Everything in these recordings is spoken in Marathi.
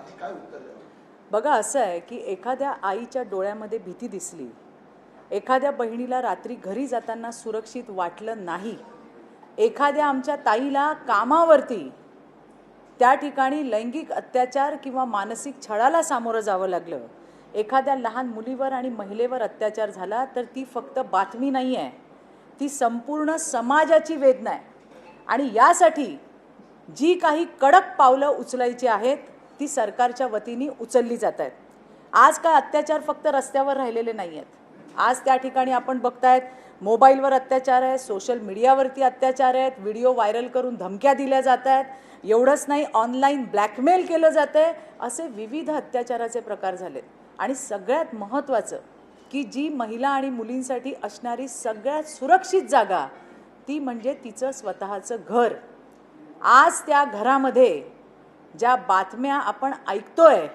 हे काय उत्तर द्यावं? बघा, असं आहे की एखाद्या आईच्या डोळ्यामध्ये भीती दिसली, एखाद्या बहिणीला रात्री घरी जाताना सुरक्षित वाटलं नाही, एखाद्या आमच्या ताईला कामावरती त्या ठिकाणी लैंगिक अत्याचार किंवा मानसिक छळाला सामोरं जावं लागलं, एखाद्या लहान मुलीवर आणि महिलेवर अत्याचार झाला, तर ती फक्त बातमी नाही आहे, ती संपूर्ण समाजाची वेदना आहे. आणि यासाठी जी काही कडक पावलं उचलायची आहेत ती सरकारच्या वतीने उचलली जात आहेत. आज काय अत्याचार फक्त रस्त्यावर राहिलेले नाही आहेत. आज त्या ठिकाणी आपण बघतायत मोबाईलवर अत्याचार आहे, सोशल मीडियावरती अत्याचार आहेत, व्हिडिओ व्हायरल करून धमक्या दिल्या जात आहेत, एवढंच नाही ऑनलाईन ब्लॅकमेल केलं जातं आहे, असे विविध अत्याचाराचे प्रकार झालेत. आणि सगळ्यात महत्त्वाचं की जी महिला आणि मुलींसाठी असणारी सगळ्यात सुरक्षित जागा ती म्हणजे तिचं स्वतःचं घर. आज त्या घरामध्ये ज्या बातम्या आपण ऐकतोय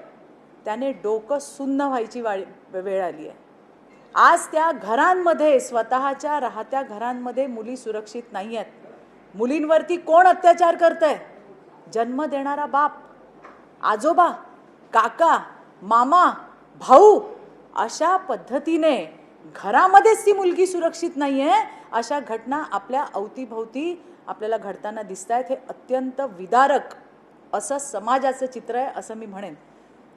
त्याने डोकं सुन्न व्हायची वेळ आली आहे. आज त्या घरांमध्ये, स्वतःच्या राहत्या घरांमध्ये मुली सुरक्षित नाही आहेत. मुलींवरती कोण अत्याचार करतंय? जन्म देणारा बाप, आजोबा, काका, मामा, भाऊ. अशा पद्धतीने घरामध्येच ती मुलगी सुरक्षित नाही आहे, अशा घटना आपल्या अवतीभोवती आपल्याला घडताना दिसत आहेत. हे अत्यंत विदारक असं समाजाचं चित्र आहे असं मी म्हणेन.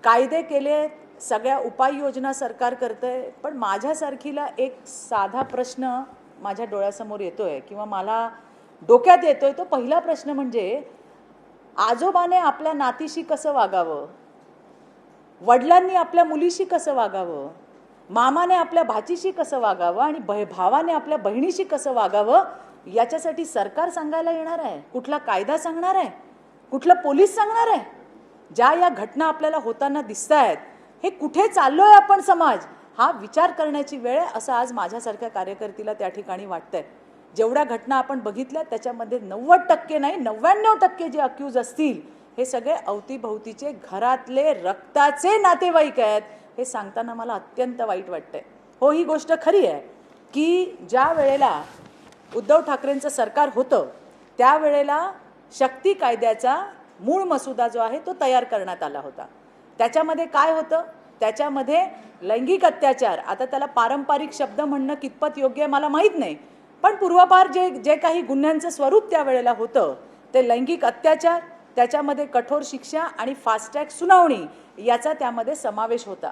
कायदे केले, सगळ्या उपाययोजना सरकार करतंय, पण माझ्यासारखीला एक साधा प्रश्न माझ्या डोळ्यासमोर येतोय किंवा मला डोक्यात येतोय. तो पहिला प्रश्न म्हणजे आजोबाने आपल्या नातीशी कसं वागावं, वडिलांनी आपल्या मुलीशी कसं वागावं, मामाने आपल्या भाचीशी कसं वागावं आणि भावाने आपल्या बहिणीशी कसं वागावं, याच्यासाठी सरकार सांगायला येणार आहे? कुठला कायदा सांगणार आहे? कुठला पोलीस सांगणार आहे? ज्या या घटना आपल्याला होताना दिसत आहेत, हे कुठे चाललोय आपण समाज, हा विचार करण्याची वेळ आहे असं आज माझ्यासारख्या कार्यकर्तीला त्या ठिकाणी वाटतंय. जेवढ्या घटना आपण बघितल्या त्याच्यामध्ये 90% नाही 99% जे अक्यूज असतील हे सगळे अवतीभोवतीचे घरातले रक्ताचे नातेवाईक आहेत. हे सांगताना मला अत्यंत वाईट वाटतंय. हो, ही गोष्ट खरी आहे की ज्या वेळेला उद्धव ठाकरेंचं सरकार होतं त्यावेळेला शक्ती कायद्याचा मूळ मसुदा जो आहे तो तयार करण्यात आला होता. त्याच्यामध्ये काय होतं? त्याच्यामध्ये लैंगिक अत्याचार, आता त्याला पारंपरिक शब्द म्हणणं कितपत योग्य आहे मला माहीत नाही, पण पूर्वापार जे काही गुन्ह्यांचं स्वरूप त्यावेळेला होतं ते लैंगिक अत्याचार, त्याच्यामध्ये कठोर शिक्षा आणि फास्ट ट्रॅक सुनावणी याचा त्यामध्ये समावेश होता.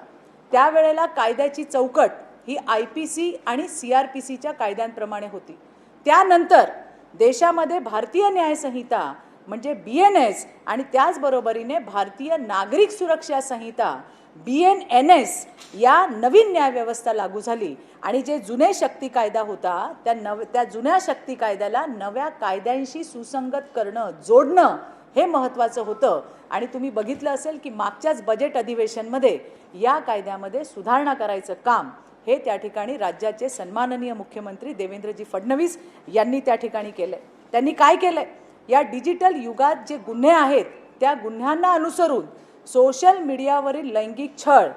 त्यावेळेला कायद्याची चौकट ही IPC आणि CRPCच्या कायद्यांप्रमाणे होती. त्यानंतर देशामध्ये भारतीय न्याय संहिता म्हणजे BNS आणि त्याचबरोबरीने भारतीय नागरिक सुरक्षा संहिता BNNS या नवीन न्यायव्यवस्था लागू झाली आणि जे जुने शक्ती कायदा होता त्या जुन्या शक्ती कायद्याला नव्या कायद्यांशी सुसंगत करणं, जोडणं हे महत्त्वाचं होतं. आणि तुम्ही बघितलं असेल की मागच्याच बजेट अधिवेशनमध्ये या कायद्यामध्ये सुधारणा करायचं काम हे त्या ठिकाणी राज्याचे सन्माननीय मुख्यमंत्री देवेंद्रजी फडणवीस यांनी त्या ठिकाणी केलंय. त्यांनी काय केलंय? या डिजिटल युगात जे गुन्हे आहेत त्या गुन्ह्यांना अनुसरून सोशल मीडियावरील लैंगिक छळ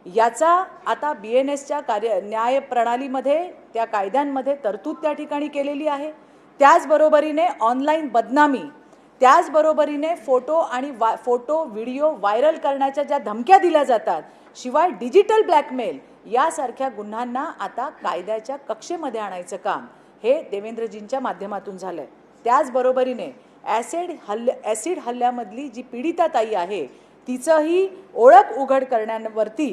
याचा आता BNSच्या न्याय प्रणालीमध्ये त्या कायद्यांमध्ये तरतूद त्या ठिकाणी केलेली आहे. त्याचबरोबरीने ऑनलाईन बदनामी, त्याचबरोबरीने फोटो व्हिडिओ व्हायरल करण्याच्या ज्या धमक्या दिल्या जातात, शिवाय डिजिटल ब्लॅकमेल यासारख्या गुन्ह्यांना आता कायद्याच्या कक्षेमध्ये आणायचं काम हे देवेंद्रजींच्या माध्यमातून झालंय. त्याचबरोबरीने ॲसिड हल्ल्यामधली जी पीडिता ताई आहे तिचंही ओळख उघड करण्यावरती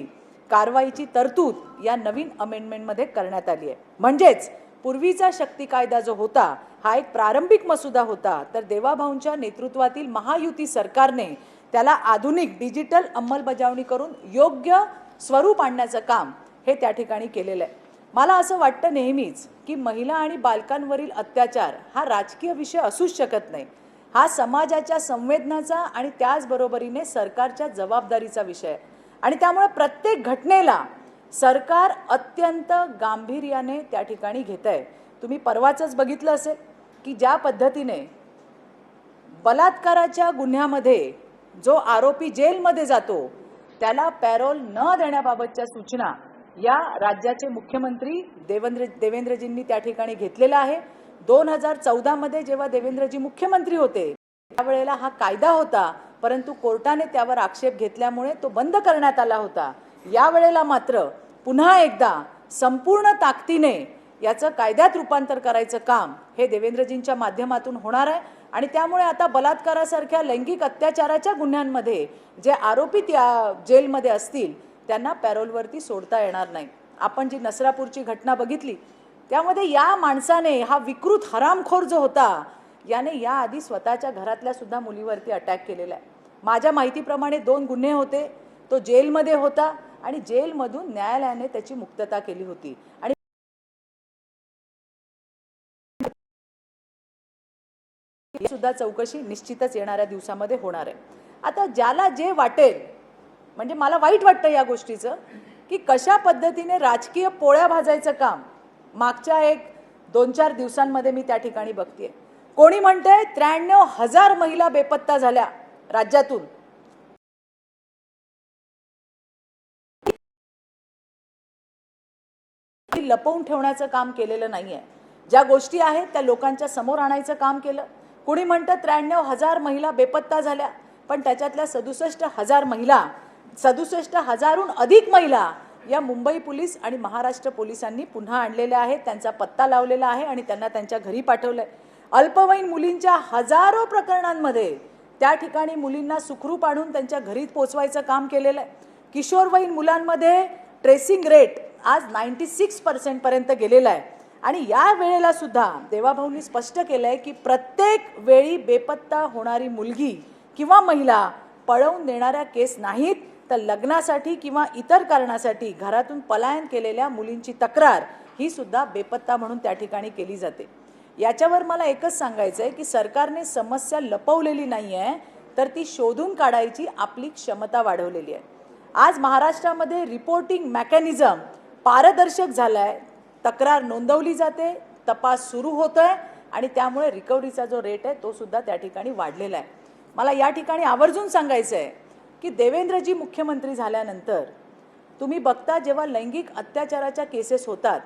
कारवाईची तरतूद या नवीन अमेंडमेंटमध्ये करण्यात आली आहे. म्हणजेच पूर्वीचा शक्ती कायदा जो होता हा एक प्रारंभिक मसुदा होता, तर देवाभाऊंच्या नेतृत्वातील महायुती सरकारने त्याला आधुनिक डिजिटल अंमलबजावणी करून योग्य स्वरूप आणण्याचं काम हे त्या ठिकाणी केलेलं आहे. मला असं वाटतं नेहमीच की महिला आणि बालकांवरील अत्याचार हा राजकीय विषय असूच शकत नाही. हा समाजाच्या संवेदनाचा आणि त्याचबरोबरीने सरकारच्या जबाबदारीचा विषय आहे. आणि त्यामुळे प्रत्येक घटनेला सरकार अत्यंत गांभीर्याने त्या ठिकाणी घेत आहे. तुम्ही परवाचंच बघितलं असेल की ज्या पद्धतीने बलात्काराच्या गुन्ह्यामध्ये जो आरोपी जेलमध्ये जातो त्याला पॅरोल न देण्याबाबतच्या सूचना या राज्याचे मुख्यमंत्री देवेंद्रजींनी त्या ठिकाणी घेतलेला आहे. 2014 मध्ये जेव्हा देवेंद्रजी मुख्यमंत्री होते त्यावेळेला हा कायदा होता परंतु कोर्टाने त्यावर आक्षेप घेतल्यामुळे तो बंद करण्यात आला होता। यावेळेला मात्र पुन्हा एकदा संपूर्ण ताकदीने याचं कायद्यात रूपांतर करायचं काम हे देवेंद्रजींच्या माध्यमातून होणार आहे आणि त्यामुळे आता बलात्कारासारख्या लैंगिक अत्याचाराच्या गुन्ह्यांमध्ये जे आरोपी त्या जेलमध्ये असतील त्यांना पॅरोलवरती सोडता येणार नाही। आपण जी नसरापूरची घटना बघितली त्यामध्ये या माणसाने, हा विकृत हरामखोर जो होता, याने याआधी स्वतःच्या घरातल्या सुद्धा मुलीवरती अटॅक केलेला आहे। माझ्या माहितीप्रमाणे 2 गुन्हे होते, तो जेलमध्ये होता आणि जेलमधून न्यायालयाने त्याची मुक्तता केली होती आणि सुद्धा चौकशी निश्चितच येणाऱ्या दिवसामध्ये होणार आहे। आता ज्याला जे वाटेल, म्हणजे मला वाईट वाटतं या गोष्टीचं की कशा पद्धतीने राजकीय पोळ्या भाजायचं काम मागच्या 1-2-4 दिवसांमध्ये मी त्या ठिकाणी बघतेय। कोणी म्हणते 93,000 महिला बेपत्ता झाल्या राज्यातून, लपवून ठेवण्याचं काम केलेलं नाहीये। ज्या गोष्टी आहेत त्या लोकांच्या समोर आणायचं काम केलं। कोणी म्हणतं 93,000 महिला बेपत्ता झाल्या, पण त्याच्यातल्या 67,000 महिला, 67,000हून अधिक महिला या मुंबई पोलीस आणि महाराष्ट्र पोलिसांनी पुन्हा आणलेल्या आहेत, त्यांचा पत्ता लावलेला आहे आणि त्यांना त्यांच्या घरी पाठवलंय। अल्पवयीन मुलींच्या हजारो प्रकरणांमध्ये त्या ठिकाणी मुलींना सुखरूप आणून त्यांच्या घरी पोहोचवायचं काम केलेलं आहे। किशोरवयीन मुलांमध्ये ट्रेसिंग रेट आज 96% पर्यंत गेलेला आहे आणि या वेळेला सुद्धा देवाभाऊंनी स्पष्ट केलंय की प्रत्येक वेळी बेपत्ता होणारी मुलगी किंवा महिला पळवून देणाऱ्या केस नाहीत, तर लग्नासाठी किंवा इतर कारणासाठी घरातून पलायन केलेल्या मुलींची तक्रार ही सुद्धा बेपत्ता म्हणून त्या ठिकाणी केली जाते। याच्यावर मला एकच सांगायचं आहे की सरकारने समस्या लपवलेली नाही आहे, तर ती शोधून काढायची आपली क्षमता वाढवलेली आहे। आज महाराष्ट्रामध्ये रिपोर्टिंग मेकॅनिझम पारदर्शक झालाय, तक्रार नोंदवली जाते, तपास सुरू होतोय आणि त्यामुळे रिकव्हरीचा जो रेट आहे तो सुद्धा त्या ठिकाणी वाढलेला आहे। मला या ठिकाणी आवर्जून सांगायचं आहे की देवेंद्रजी मुख्यमंत्री झाल्यानंतर तुम्ही बघता जेव्हा लैंगिक अत्याचाराच्या केसेस होतात,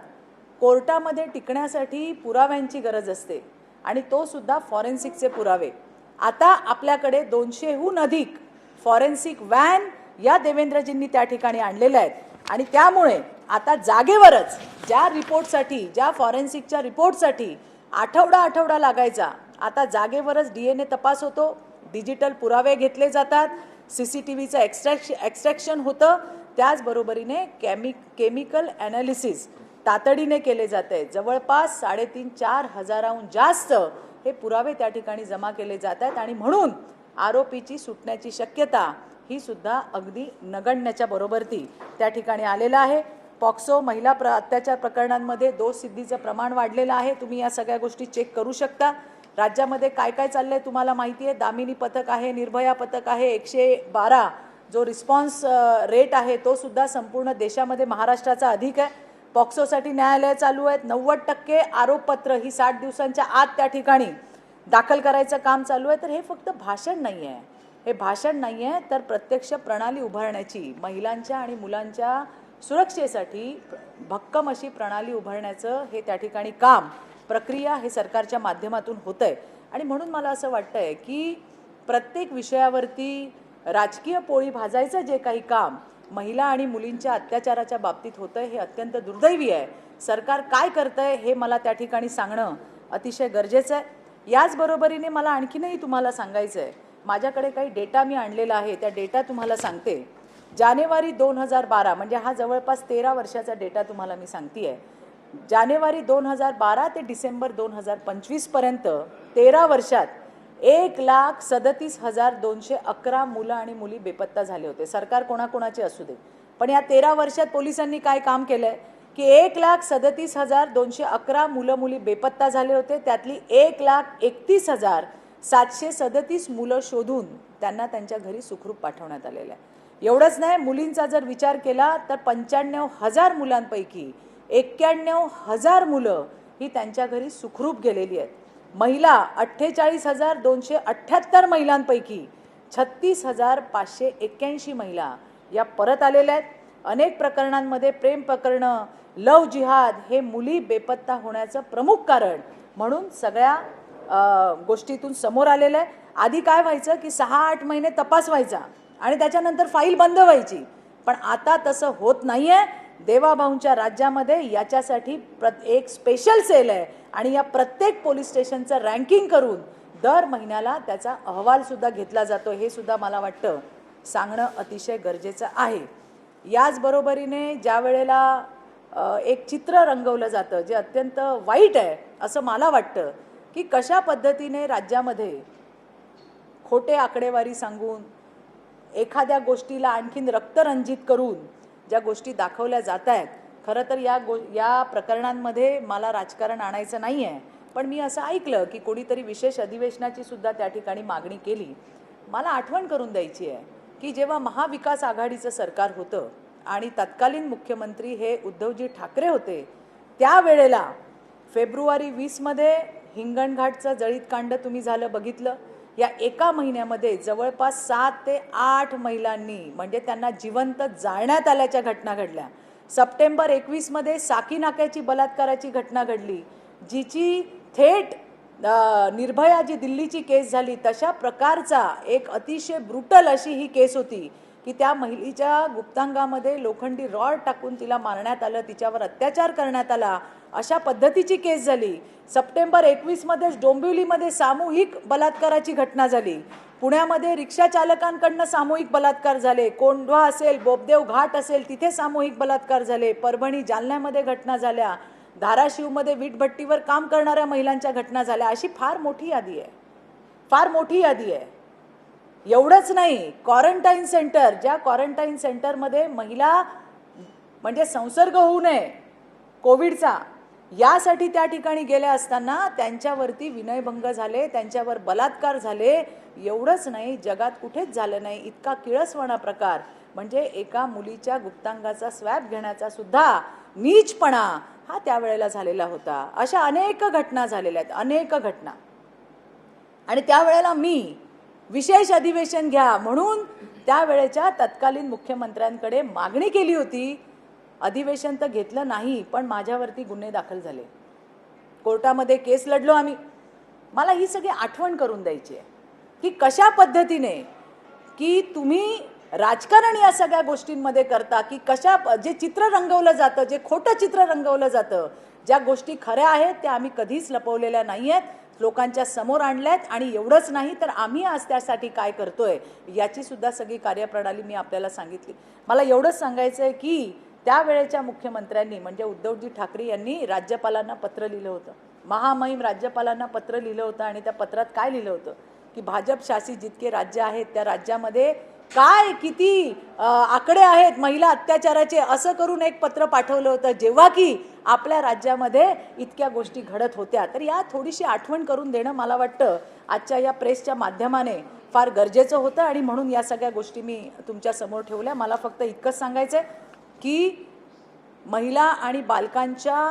कोर्टामध्ये टिकण्यासाठी पुराव्यांची गरज असते आणि तो सुद्धा फॉरेन्सिकचे पुरावे। आता आपल्याकडे 200हून अधिक फॉरेन्सिक व्हॅन या देवेंद्रजींनी त्या ठिकाणी आणलेल्या आहेत आणि त्यामुळे आता जागेवरच ज्या रिपोर्टसाठी, ज्या फॉरेन्सिकच्या रिपोर्टसाठी आठवडा लागायचा, आता जागेवरच DNA तपास होतो, डिजिटल पुरावे घेतले जातात, CCTVचं एक्स्ट्रॅक्शन होतं, त्याचबरोबरीने केमिकल ॲनालिसिस तातडीने केले जाते। जवळपास 3,500-4 हजाराहून जास्त हे पुरावे त्या ठिकाणी जमा केले जात आहेत आणि म्हणून आरोपीची सुटण्याची शक्यता ही सुद्धा अगदी नगण्यच्या बरोबरती त्या ठिकाणी आलेला आहे। पॉक्सो महिला अत्याचार प्रकरणांमध्ये दोष सिद्धीचं प्रमाण वाढलेलं आहे। तुम्ही या सगळ्या गोष्टी चेक करू शकता। राज्यामध्ये काय काय चाललंय तुम्हाला माहिती आहे। दामिनी पथक आहे, निर्भया पथक आहे, 112 जो रिस्पॉन्स रेट आहे तो सुद्धा संपूर्ण देशामध्ये महाराष्ट्राचा अधिक आहे। पॉक्सोसाठी न्यायालय चालू आहेत, 90% आरोपपत्र ही 60 दिवसांच्या आत त्या ठिकाणी दाखल करायचं काम चालू आहे। तर हे फक्त भाषण नाही आहे, हे भाषण नाही आहे, तर प्रत्यक्ष प्रणाली उभारण्याची, महिलांच्या आणि मुलांच्या सुरक्षेसाठी भक्कम अशी प्रणाली उभारण्याचं हे त्या ठिकाणी काम, प्रक्रिया हे सरकारच्या माध्यमातून होतंय आणि म्हणून मला असं वाटतंय की प्रत्येक विषयावरती राजकीय पोळी भाजायचं जे काही काम महिला आणि मुलींच्या अत्याचाराच्या बाबतीत होतंय हे अत्यंत दुर्दैवी आहे। सरकार काय करतंय हे मला त्या ठिकाणी सांगणं अतिशय गरजेचं आहे। याचबरोबरीने मला आणखीनही तुम्हाला सांगायचं आहे, माझ्याकडे काही डेटा मी आणलेला आहे, त्या डेटा तुम्हाला सांगते। जानेवारी 2012 म्हणजे हा जवळपास 13 वर्षाचा डेटा तुम्हाला मी सांगतेय। जानेवारी 2012 ते डिसेंबर 2025 पर्यंत 13 वर्षात 1,37,211 मुलं आणि मुली बेपत्ता झाले होते। सरकार कोणाकोणाचे असू दे, पण या 13 वर्षात पोलिसांनी काय काम केलंय की 1,37,211 मुलं मुली बेपत्ता झाले होते। त्यातली 1,31,737 मुलं शोधून त्यांना त्यांच्या घरी सुखरूप पाठवण्यात आलेलं आहे। एवढंच नाही, मुलींचा जर विचार केला तर 95,000 मुलांपैकी 91,000 मुलं ही त्यांच्या घरी सुखरूप गेलेली आहेत। महिला 48,278 महिलांपैकी 36,581 महिला या परत आलेल्या आहेत। अनेक प्रकरणांमध्ये प्रेम प्रकरणं, लव जिहाद हे मुली बेपत्ता होण्याचं प्रमुख कारण म्हणून सगळ्या गोष्टीतून समोर आलेलं आहे आधी काय व्हायचं की 6-8 महिने तपास व्हायचा आणि त्याच्यानंतर फाईल बंद व्हायची, पण आता तसं होत नाही आहे. देवाभाऊंच्या राज्यामध्ये याच्यासाठी एक स्पेशल सेल आहे आणि या प्रत्येक पोलीस स्टेशनचं रँकिंग करून दर महिन्याला त्याचा अहवालसुद्धा घेतला जातो. हे सुद्धा मला वाटतं सांगणं अतिशय गरजेचं आहे. याचबरोबरीने ज्या वेळेला एक चित्र रंगवलं जातं जे अत्यंत वाईट आहे असं मला वाटतं की कशा पद्धतीने राज्यामध्ये खोटे आकडेवारी सांगून एखाद्या गोष्टीला आणखीन रक्तरंजित करून ज्या गोष्टी दाखवल्या जात आहेत. खरं तर या प्रकरणांमध्ये मला राजकारण आणायचं नाही आहे, पण मी असं ऐकलं की कोणीतरी विशेष अधिवेशनाची सुद्धा त्या ठिकाणी मागणी केली. मला आठवण करून द्यायची आहे की जेव्हा महाविकास आघाडीचं सरकार होतं आणि तत्कालीन मुख्यमंत्री हे उद्धवजी ठाकरे होते, त्यावेळेला फेब्रुवारी 20 मध्ये हिंगणघाटचं जळीत कांड तुम्ही झालं बघितलं. या एका महिन्यामध्ये जवळपास 7 ते 8 महिलांनी म्हणजे त्यांना जिवंत जाळण्यात आल्याच्या घटना घडल्या. सप्टेंबर 21 मध्ये साकी नाक्याची बलात्काराची घटना घडली, जिची थेट निर्भया जी दिल्लीची केस झाली तशा प्रकारचा एक अतिशय ब्रुटल अशी ही केस होती की त्या महिलेच्या गुप्तांगामध्ये लोखंडी रॉड टाकून तिला मारण्यात आलं, तिच्यावर अत्याचार करण्यात आला, अशा पद्धतीची केस झाली. सप्टेंबर 21 मध्येच डोंबिवलीमध्ये सामूहिक बलात्काराची घटना झाली. पुण्यामध्ये रिक्षा चालकांकडनं सामूहिक बलात्कार झाले. कोंढवा असेल, बोबदेव घाट असेल, तिथे सामूहिक बलात्कार झाले. परभणी जालन्यामध्ये घटना झाल्या. धाराशिवमध्ये वीटभट्टीवर काम करणाऱ्या महिलांच्या घटना झाल्या. अशी फार मोठी यादी आहे, फार मोठी यादी आहे. एवढंच नाही, क्वारंटाईन सेंटर, ज्या क्वारंटाईन सेंटरमध्ये महिला म्हणजे संसर्ग होऊ नये कोविडचा, यासाठी त्या ठिकाणी गेल्या असताना त्यांच्यावरती विनयभंग झाले, त्यांच्यावर बलात्कार झाले. एवढंच नाही, जगात कुठेच झालं नाही इतका किळसवाणा प्रकार म्हणजे एका मुलीच्या गुप्तांगाचा स्वॅब घेण्याचा सुद्धा नीचपणा हा त्यावेळेला झालेला होता. अशा अनेक घटना झालेल्या आहेत, अनेक घटना. आणि त्यावेळेला मी विशेष अधिवेशन घ्या म्हणून त्यावेळेच्या तत्कालीन मुख्यमंत्र्यांकडे मागणी केली होती. अधिवेशन तर घेतलं नाही, पण माझ्यावरती गुन्हे दाखल झाले, कोर्टामध्ये केस लढलो आम्ही. मला ही सगळी आठवण करून द्यायची आहे की कशा पद्धतीने की तुम्ही राजकारण या सगळ्या गोष्टींमध्ये करता, की कशा जे चित्र रंगवलं जातं, जे खोटं चित्र रंगवलं जातं, ज्या गोष्टी खऱ्या आहेत त्या आम्ही कधीच लपवलेल्या नाही आहेत, लोकांच्या समोर आणल्यात. आणि एवढंच नाही तर आम्ही आज त्यासाठी काय करतोय याची सुद्धा सगळी कार्यप्रणाली मी आपल्याला सांगितली. मला एवढंच सांगायचं आहे की त्यावेळेच्या मुख्यमंत्र्यांनी म्हणजे उद्धवजी ठाकरे यांनी राज्यपालांना पत्र लिहिलं होतं, महामहिम राज्यपालांना पत्र लिहिलं होतं. आणि त्या पत्रात काय लिहिलं होतं की भाजप शासित जितके राज्य आहेत त्या राज्यामध्ये काय किती आकडे आहेत महिला अत्याचाराचे, असं करून एक पत्र पाठवलं होतं जेव्हा की आपल्या राज्यामध्ये इतक्या गोष्टी घडत होत्या. तर या थोडीशी आठवण करून देणं मला वाटतं आजच्या या प्रेसच्या माध्यमाने फार गरजेचं होतं आणि म्हणून या सगळ्या गोष्टी मी तुमच्या समोर ठेवल्या. मला फक्त इतकंच सांगायचं आहे की महिला आणि बालकांच्या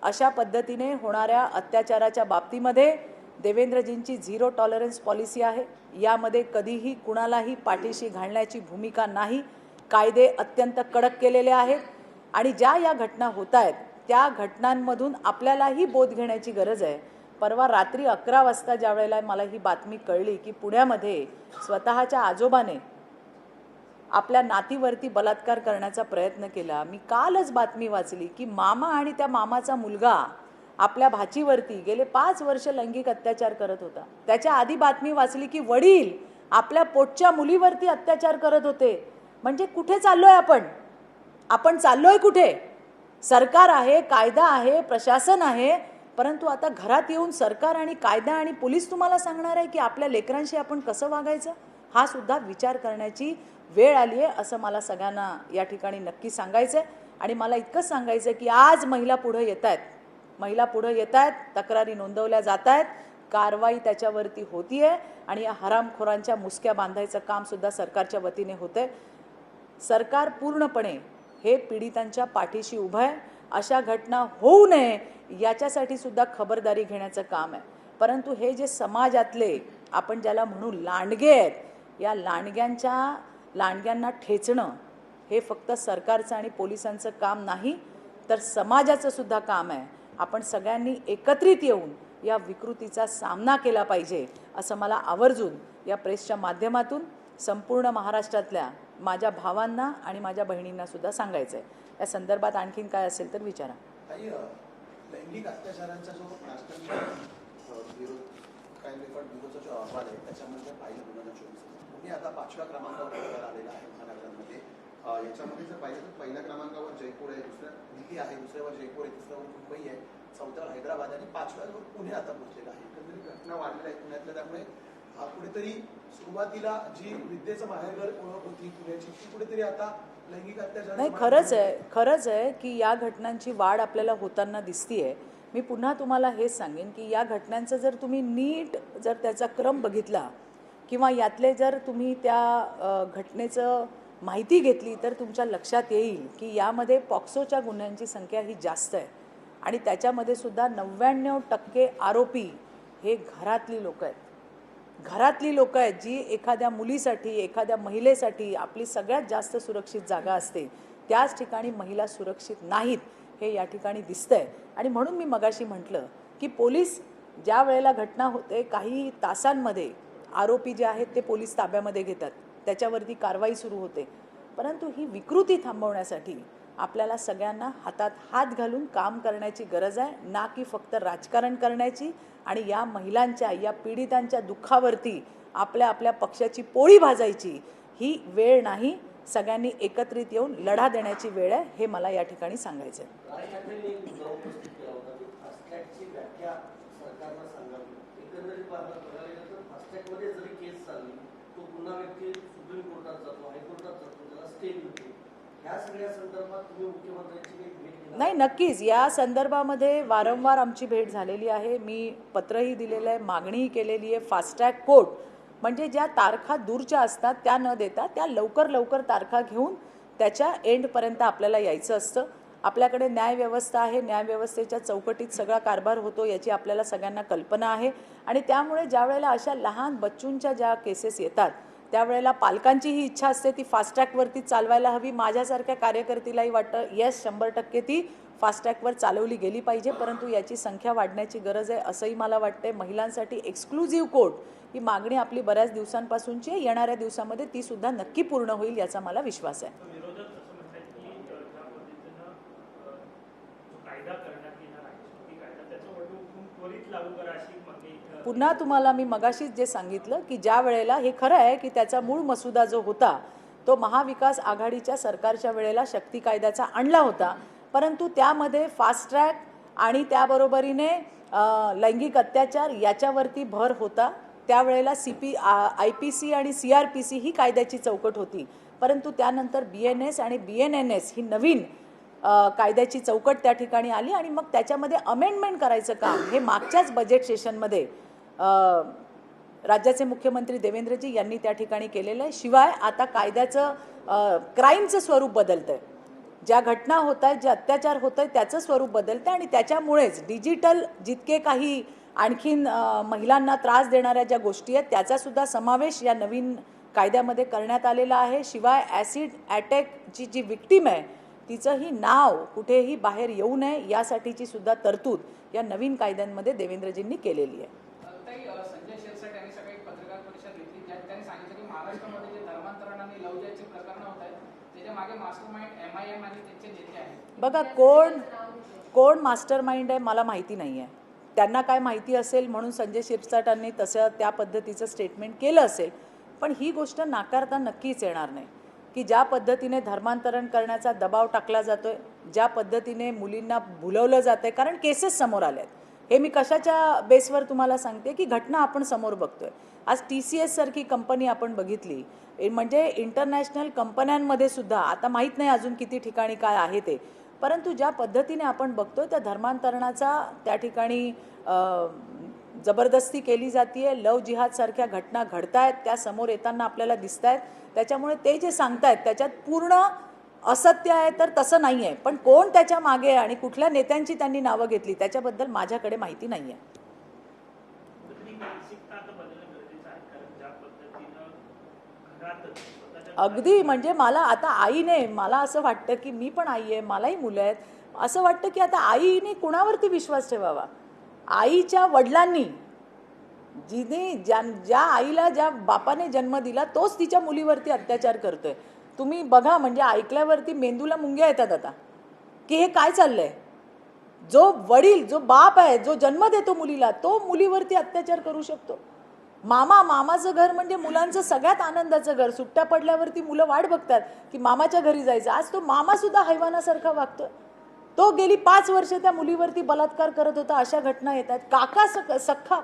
अशा पद्धतीने होणाऱ्या अत्याचाराच्या बाबतीमध्ये देवेंद्रजींची 0 टॉलरन्स पॉलिसी आहे. यामध्ये कधीही कुणालाही पाठीशी घालण्याची भूमिका नाही. कायदे अत्यंत कडक केलेले आहेत आणि ज्या या घटना होत आहेत त्या घटनांमधून आपल्यालाही बोध घेण्याची गरज आहे. परवा रात्री 11 वाजता ज्या वेळेला मला ही बातमी कळली की पुण्यामध्ये स्वतःच्या आजोबाने आपल्या नातीवरती बलात्कार करण्याचा प्रयत्न केला, मी कालच बातमी वाचली की मामा आणि त्या मामाचा मुलगा आपल्या भाचीवरती गेले 5 वर्ष लैंगिक अत्याचार करत होता. त्याच्या आधी बातमी वाचली की वडील आपल्या पोटच्या मुलीवरती अत्याचार करत होते. म्हणजे कुठे चाललोय आपण चाललोय कुठे? सरकार आहे, कायदा आहे, प्रशासन आहे, परंतु आता घरात येऊन सरकार आणि कायदा आणि पोलीस तुम्हाला सांगणार आहे की आपल्या लेकरांशी आपण कसं वागायचं. हा सुद्धा विचार करण्याची वेळ आली आहे असं मला सगळ्यांना या ठिकाणी नक्की सांगायचं आहे. आणि मला इतकंच सांगायचं आहे की आज महिला पुढे येत आहेत, तक्रारी नोंदवल्या जात आहेत, कारवाई त्याच्यावरती होतीये आणि या हरामखोरांच्या मुसक्या बांधायचं काम सुद्धा सरकारच्या वतीने होतंय. सरकार पूर्णपणे हे पीडितांच्या पाठीशी उभं आहे. अशा घटना होऊ नये याच्यासाठी सुद्धा खबरदारी घेण्याचं काम आहे. परंतु हे जे समाजातले आपण ज्याला म्हणू लांडगे आहेत, या लांडग्यांना ठेचणं हे फक्त सरकारचं आणि पोलिसांचं काम नाही तर समाजाचं सुद्धा काम आहे. आपण सगळ्यांनी एकत्रित येऊन या विकृतीचा सामना केला पाहिजे असं मला आवर्जून या प्रेसच्या माध्यमातून संपूर्ण महाराष्ट्रातल्या माझ्या भावांना आणि माझ्या बहिणींना सुद्धा सांगायचं आहे. या संदर्भात आणखीन काय असेल तर विचारा. लैंगिक अत्याचारांचा जो विरोध काही विरोधाचा जो अहवाल आहे त्याच्यामध्ये पाहिलं 2024 पुणे आता 5व्या क्रमांकावर आलेला आहे महानगरांमध्ये. याच्यामध्ये जर पाहिलं तर पहिल्या क्रमांकावर जयपूर आहे, दुसऱ्या दिल्ली आहे, दुसऱ्यावर जयपूर आहे, तिसऱ्यावर मुंबई आहे, चौथ्यावर हैदराबाद आणि 5व्यावर पुणे आता पोहोचलेला आहे. एकंदरीत घटना वाढलेल्या आहे पुण्यातल्या. त्यामुळे कुठेतरी सुरुवातीला जी विद्येचं माहेरघर ओळख होती पुण्याची ती कुठेतरी आता लैंगिक अत्याचार. नाही, खरंच आहे की या घटनांची वाढ आपल्याला होताना दिसतीये. मी पुन्हा तुम्हाला हेच सांगेन की या घटनांचं जर तुम्ही नीट जर त्याचा क्रम बघितला किंवा यातले जर तुम्ही त्या घटनेचं माहिती घेतली तर तुमच्या लक्षात येईल की यामध्ये पॉक्सोच्या गुन्ह्यांची संख्या ही जास्त आहे आणि त्याच्यामध्ये सुद्धा 99% आरोपी हे घरातली लोक आहेत. घरातली लोक आहेत जी एखाद्या मुलीसाठी एखाद्या महिलेसाठी आपली सगळ्यात जास्त सुरक्षित जागा असते त्याच ठिकाणी महिला सुरक्षित नाहीत हे या ठिकाणी दिसतंय. आणि म्हणून मी मगाशी म्हटलं की पोलीस ज्या वेळेला घटना होते काही तासांमध्ये आरोपी जे आहेत ते पोलीस ताब्यामध्ये घेतात, त्याच्यावरती कारवाई सुरू होते. परंतु ही विकृती थांबवण्यासाठी आपल्याला सगळ्यांना हातात हात घालून काम करण्याची गरज आहे, ना की फक्त राजकारण करण्याची. आणि या महिलांच्या या पीडितांच्या दुःखावरती आपल्या पक्षाची पोळी भाजायची ही वेळ नाही. सगळ्यांनी एकत्रित येऊन लढा देण्याची वेळ आहे हे मला या ठिकाणी सांगायचं आहे. नाही, नक्कीच या संदर्भामध्ये वारंवार आमची भेट झालेली आहे. मी पत्रही दिलेलं आहे, मागणीही केलेली आहे. फास्ट ट्रॅक कोर्ट म्हणजे ज्या तारखा दूरच्या असतात त्या न देता त्या लवकर तारखा घेऊन त्याच्या एंडपर्यंत आपल्याला यायचं असतं. आपल्याकडे न्यायव्यवस्था आहे, न्यायव्यवस्थेच्या चौकटीत सगळा कारभार होतो याची आपल्याला सगळ्यांना कल्पना आहे. आणि त्यामुळे ज्या वेळेला अशा लहान बच्चूंच्या ज्या केसेस येतात त्यावेळेला पालकांची ही इच्छा असते ती फास्ट ट्रॅकवरती चालवायला हवी. माझ्यासारख्या कार्यकर्तीलाही वाटतं येस 100% ती फास्ट ट्रॅकवर चालवली गेली पाहिजे. परंतु याची संख्या वाढण्याची गरज आहे असंही मला वाटते. महिलांसाठी एक्सक्लुझिव्ह कोर्ट ही मागणी आपली बऱ्याच दिवसांपासूनची आहे. येणाऱ्या दिवसामध्ये ती सुद्धा नक्की पूर्ण होईल याचा मला विश्वास आहे. पुन्हा तुम्हाला मी मगाशीच जे सांगितलं की ज्या वेळेला हे खरं आहे की त्याचा मूळ मसुदा जो होता तो महाविकास आघाडीच्या सरकारच्या वेळेला शक्ती कायद्याचा आणला होता. परंतु त्यामध्ये फास्ट ट्रॅक आणि त्याबरोबरीने लैंगिक अत्याचार याच्यावरती भर होता. त्यावेळेला IPC आणि CRPC ही कायद्याची चौकट होती. परंतु त्यानंतर BNS आणि BNNS ही नवीन कायद्याची चौकट त्या ठिकाणी आली आणि मग त्याच्यामध्ये अमेंडमेंट करायचं काम हे मागच्याच बजेट सेशनमध्ये राज्याचे मुख्यमंत्री देवेंद्रजी यांनी त्या ठिकाणी केलेलं आहे. शिवाय आता कायद्याचं क्राईमचं स्वरूप बदलतं आहे. ज्या घटना होत आहेत, जे अत्याचार होत आहेत त्याचं स्वरूप बदलतं आणि त्याच्यामुळेच डिजिटल जितके काही आणखीन महिलांना त्रास देणाऱ्या ज्या गोष्टी आहेत त्याचासुद्धा समावेश या नवीन कायद्यामध्ये करण्यात आलेला आहे. शिवाय ॲसिड अटॅकची जी विक्टीम आहे तिचंही नाव कुठेही बाहेर येऊ नये यासाठीची सुद्धा तरतूद या नवीन कायद्यांमध्ये देवेंद्रजींनी केलेली आहे. संजय शिरसाट यांनी सकाळी पत्रकार परिषद घेतली ज्यात त्यांनी सांगितलं की महाराष्ट्रामध्ये जे धर्मांतरण आणि लव्ह जिहादची प्रकरणं होत आहेत त्याच्या मागे मास्टरमाइंड MIM आणि त्यांचे नेते आहेत. बघा, कोण मास्टरमाइंड आहे मला माहिती नाही आहे. त्यांना काय माहिती असेल म्हणून संजय शिरसाटांनी तसं त्या पद्धतीचं स्टेटमेंट केलं असेल. पण ही गोष्ट नाकारता नक्कीच येणार नाही की ज्या पद्धतीने धर्मांतरण करण्याचा दबाव टाकला जातोय, ज्या पद्धतीने मुलींना भुलवलं जातंय, कारण केसेस समोर आल्या आहेत. हे मी कशाच्या बेसवर तुम्हाला सांगते की घटना आपण समोर बघतोय. आज TCS सारखी कंपनी आपण बघितली म्हणजे इंटरनॅशनल कंपन्यांमध्ये सुद्धा आता माहीत नाही अजून किती ठिकाणी काय आहे ते. परंतु ज्या पद्धतीने आपण बघतोय त्या धर्मांतरणाचा त्या ठिकाणी जबरदस्ती केली जाते. लव जिहाद सारख्या घटना घडतायत, त्या समोर येताना आपल्याला दिसत आहेत. त्याच्यामुळे ते जे सांगतायत त्याच्यात पूर्ण असत्य आहे तर तसं नाही आहे. पण कोण त्याच्या मागे आणि कुठल्या नेत्यांची त्यांनी नावं घेतली त्याच्याबद्दल माझ्याकडे माहिती नाही आहे. अगदी म्हणजे मला आता आईने मला असं वाटतं की मी पण आई आहे, मलाही मुलं आहेत. असं वाटतं की आता आईने कुणावरती विश्वास ठेवावा. आईच्या वडिलांनी ज्या आईला ज्या बापाने जन्म दिला तोच तिच्या मुलीवरती अत्याचार करतोय. तुम्ही बघा, म्हणजे ऐकल्यावरती मेंदूला मुंग्या येतात आता की हे काय चाललंय. जो वडील, जो बाप आहे, जो जन्म देतो मुलीला, तो मुलीवरती अत्याचार करू शकतो. मामाचं घर म्हणजे मुलांचं सगळ्यात आनंदाचं घर. सुट्ट्या पडल्यावरती मुलं वाट बघतात की मामाच्या घरी जायचं. आज तो मामा सुद्धा हैवानासारखा वागतोय. तो गेली 5 वर्ष त्या मुलीवरती बलात्कार करत होता. अशा घटना येतात. काका सख्खा,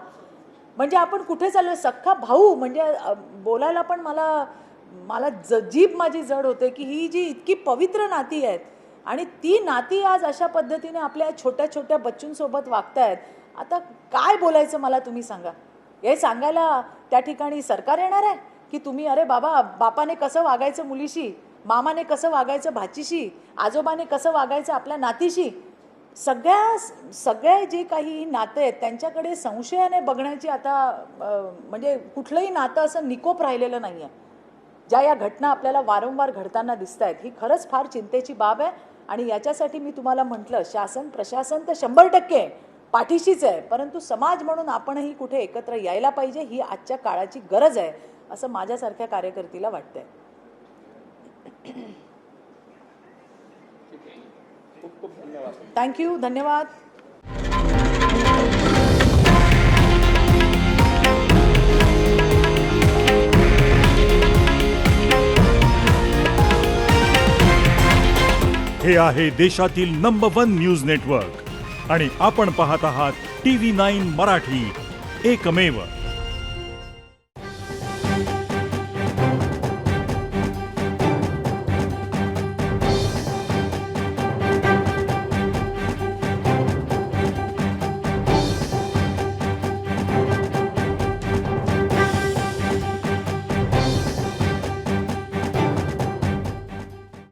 म्हणजे आपण कुठे चाललोय. सख्खा भाऊ म्हणजे बोलायला पण मला जीभ माझी जड होते की ही जी इतकी पवित्र नाती आहेत आणि ती नाती आज अशा पद्धतीने आपल्या छोट्या छोट्या बच्चूंसोबत वागतायत. आता काय बोलायचं मला तुम्ही सांगा. हे सांगायला त्या ठिकाणी सरकार येणार आहे की तुम्ही अरे बाबा, बापाने कसं वागायचं मुलीशी, मामाने कसं वागायचं भाचीशी, आजोबाने कसं वागायचं आपल्या नातीशी. सगळे जे काही नातं आहेत त्यांच्याकडे संशयाने बघण्याची आता म्हणजे कुठलंही नातं असं निकोप राहिलेलं नाही आहे. ज्या या घटना आपल्याला वारंवार घडताना दिसत आहेत, ही खरंच फार चिंतेची बाब आहे. आणि याच्यासाठी मी तुम्हाला म्हटलं, शासन प्रशासन तर 100% पाठीशीच आहे, परंतु समाज म्हणून आपणही कुठे एकत्र यायला पाहिजे. ही आजच्या काळाची गरज आहे असं माझ्यासारख्या कार्यकर्तीला वाटतंय. थँक्यू, धन्यवाद. हे आहे देशातील नंबर 1 न्यूज नेटवर्क आणि आपण पाहत आहात TV9 मराठी, एकमेव.